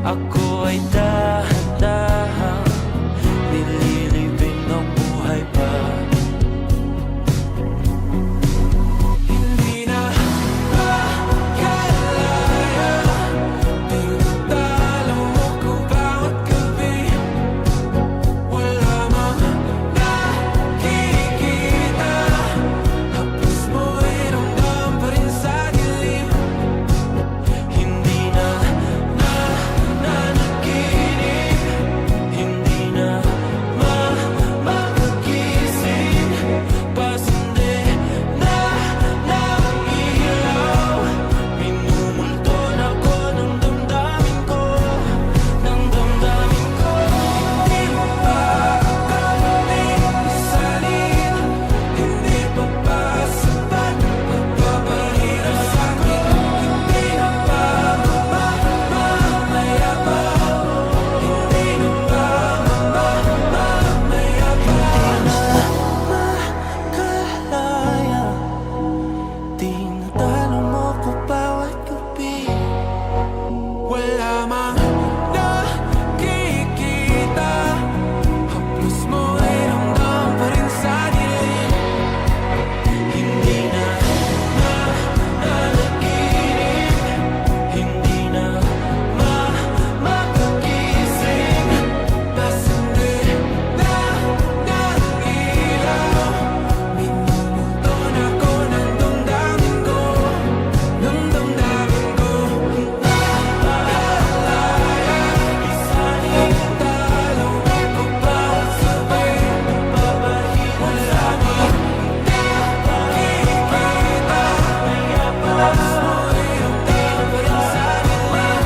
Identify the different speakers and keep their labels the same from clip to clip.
Speaker 1: Ako ay dahan-dahang nililibing ng buhay pa. Hindi na makalaya, tinatalo mo ko bawat gabi. Wala mang nakikita, hapos mo ay ramdam pa rin sa dilim. Hindi na nanaginip, hindi na makagising. Pasindi na ng ilaw, minumulton ako ng damdamin ko, ng damdamin ko. Hindi mo pa akalaing isalin, hindi pa ba sapat magpapahirap sa'kin? Hindi na ba mamayabang? Hindi na ba mamayabang? Makalaya, tinatalo mo ko bawat gabi. Wala mang nakikita, haplos mo ay ramdam pa rin sa dilim. Hindi na nanaginip, hindi na makagising. Pasindi na ng ilaw, minumulton ako ng damdamin ko, ng damdamin ko. Nakalaya, isalin ang talo ko bawat sabay, papahirap sa'kin. Nakikita, haplos mo ay ramdam pa rin sa dilim.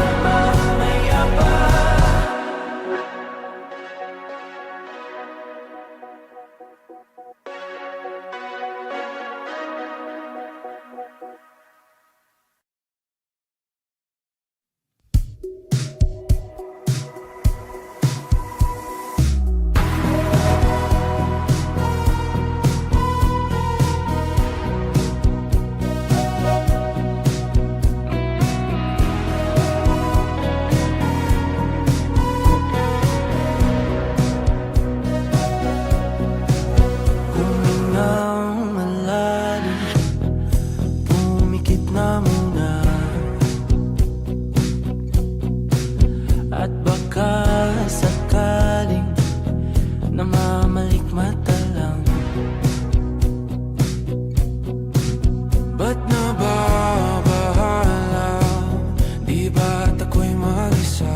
Speaker 1: Humingang malalim, pumikit na muna, at baka sakaling namamalikmata lang. Ba't nababahala? Di ba't ako'y mag-isa?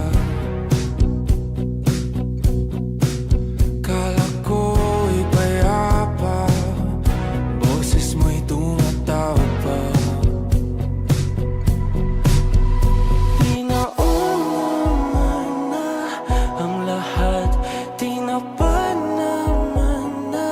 Speaker 1: Kala ko'y payapa, boses mo'y tumatawag pa. Di naman na ang lahat, di na pa naman na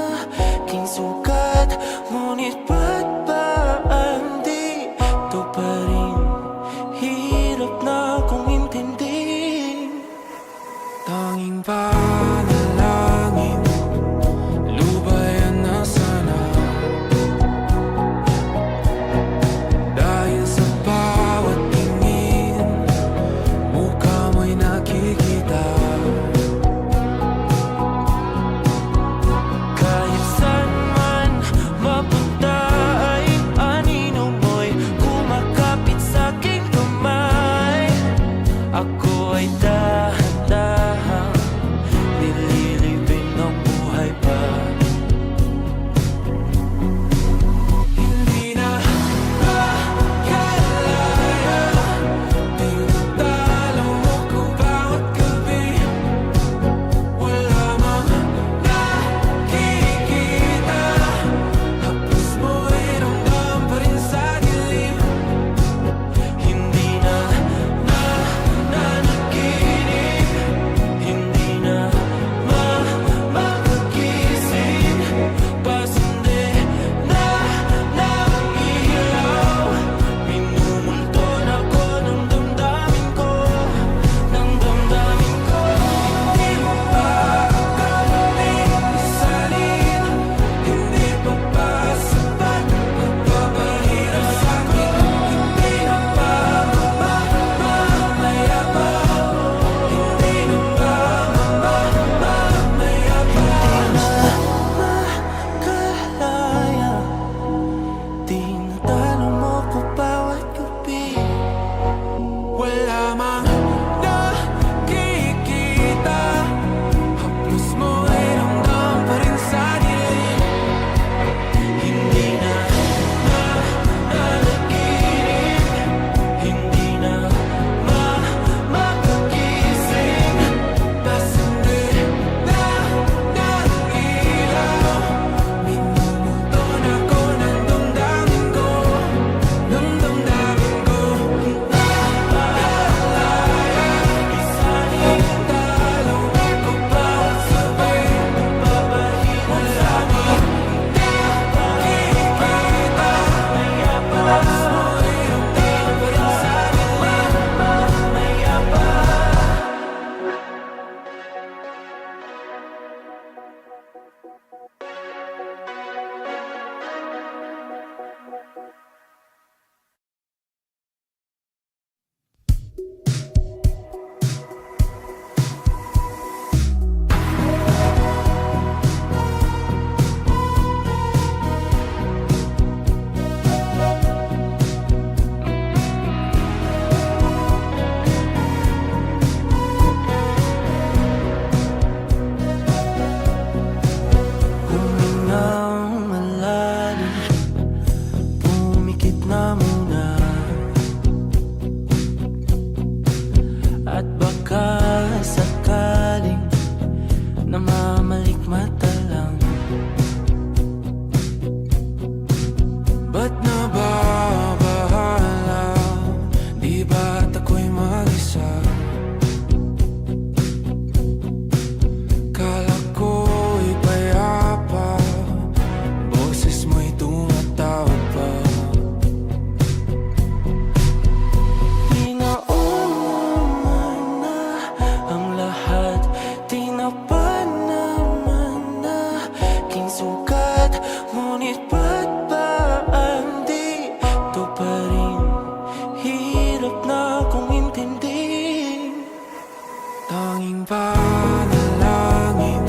Speaker 1: Tanging panalangin,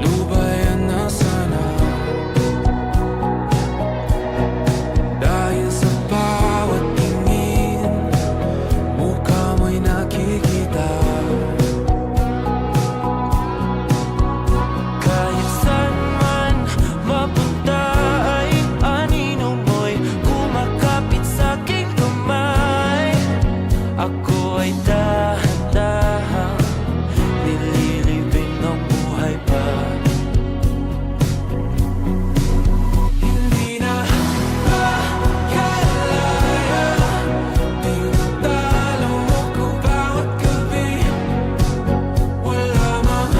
Speaker 1: lubayan na sana. Dahil sa bawat tingin, mukha mo'y nakikita. Kahit saan man mapunta ay anino mo'y kumakapit sa'king kamay. Ako ay dahan-dahang nililibing ng buhay pa. Hindi na makalaya, tinatalo mo ko bawat gabi. Wala mang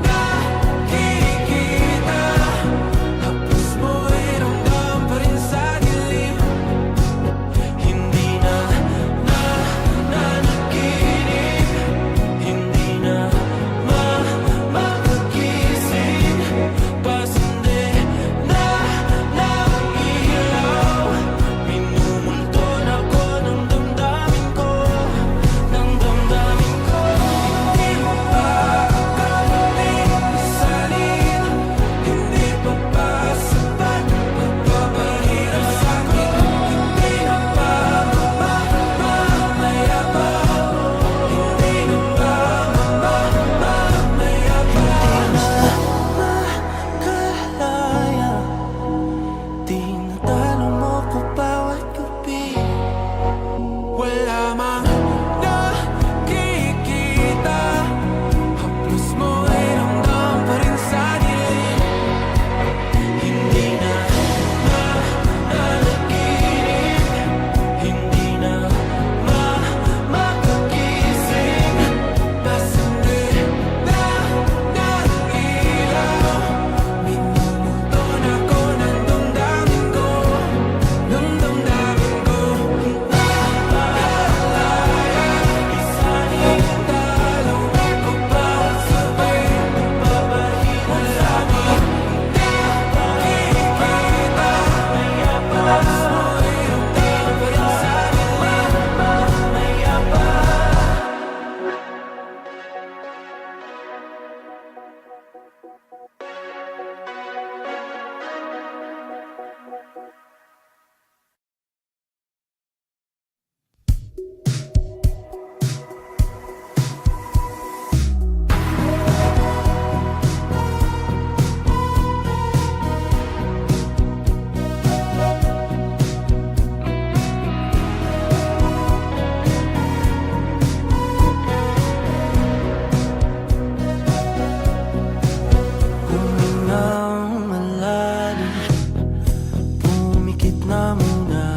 Speaker 1: nakikita, haplos mo'y ramdam pa rin sa dilim. Hindi na nanaginip, hindi na makagising. Pasindi na ilaw, minumulton ako ng damdamin ko, ng damdamin ko. Hindi mo pa akalain isalin, hindi pa ba sapat magpapahirap sa'kin? Hindi na ba mamamaya pa? Hindi na ba mamamaya pa? Makalaya, tinatalo mo ko bawat gabi. Wala mang nakikita, haplos mo'y ramdam pa rin sa dilim. Hindi na nanaginip, hindi na makagising. Pasindi na ilaw, minumulton ako ng damdamin ko, ng damdamin ko. Hindi makalaya, isalin talo ako bawat gabi. Magpapahirap sa'kin, nakikita, haplos mo'y ramdam pa rin sa dilim. Mamaya pa. Humingang malalim, pumikit na muna,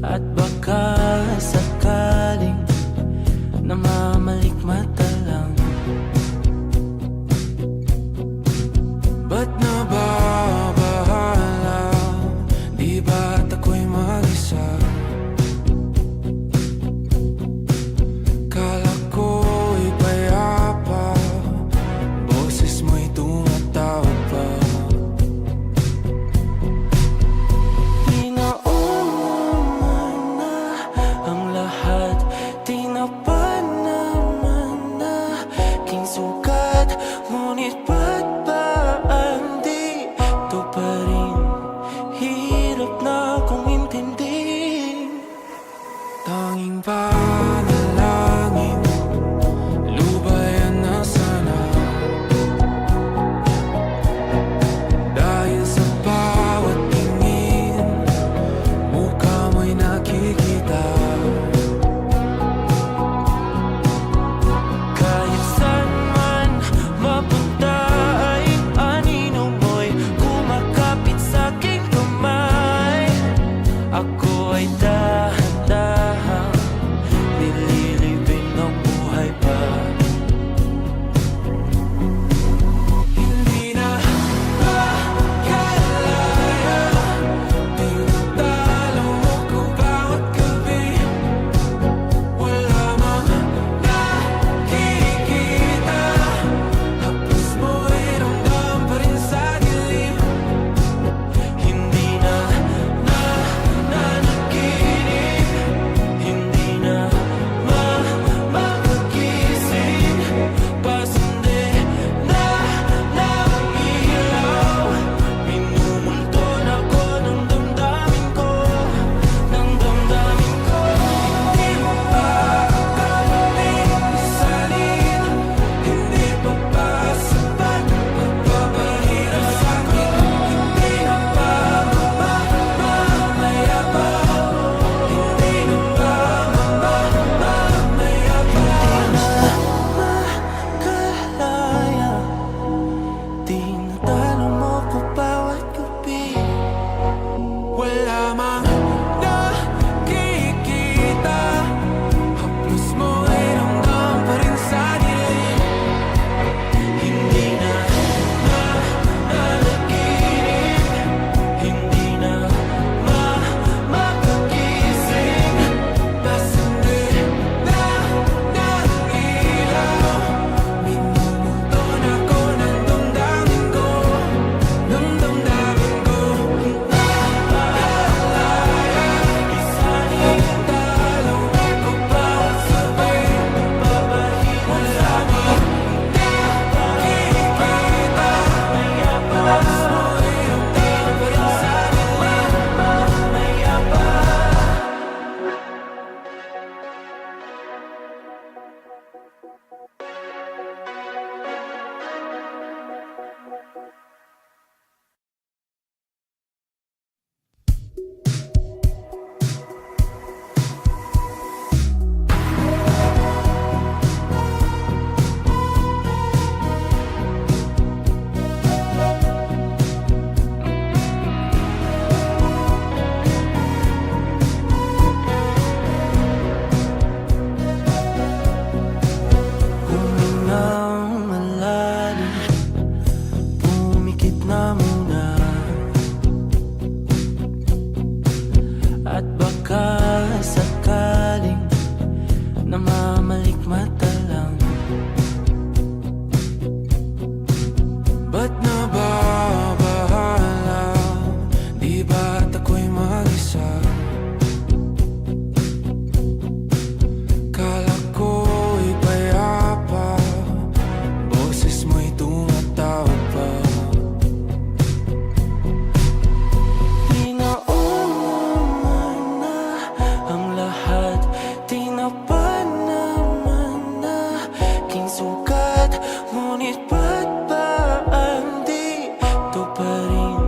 Speaker 1: at baka sakaling namamalikmata lang. Ba't nababahala? Di ba't ako'y mag-isa? Kala ko'y payapa, boses mo'y tumatawag pa. Tinauman na ang lahat, tinapan naman na king sugat. Ngunit ba't ba di to pa rin? Hirap na kong intindihin. Tanging panalangin, lubayan na sana. Dahil sa bawat tingin, mukha mo'y nakikita. Kahit saan man mapunta ay anino mo'y kumakapit sa'king kamay. Ako ay dahan-dahang sakaling namamalikmata lang. Ba't nababahala? Di ba't ako'y mag-isa? Kala ko'y payapa, boses mo'y tumatawag pa. Di naman na ang lahat, di na pa naman na aking sukat. Ngunit ba't ba di ito pa rin?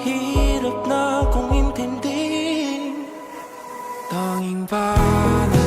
Speaker 1: Hirap na kong intindihin. Tanging pangalan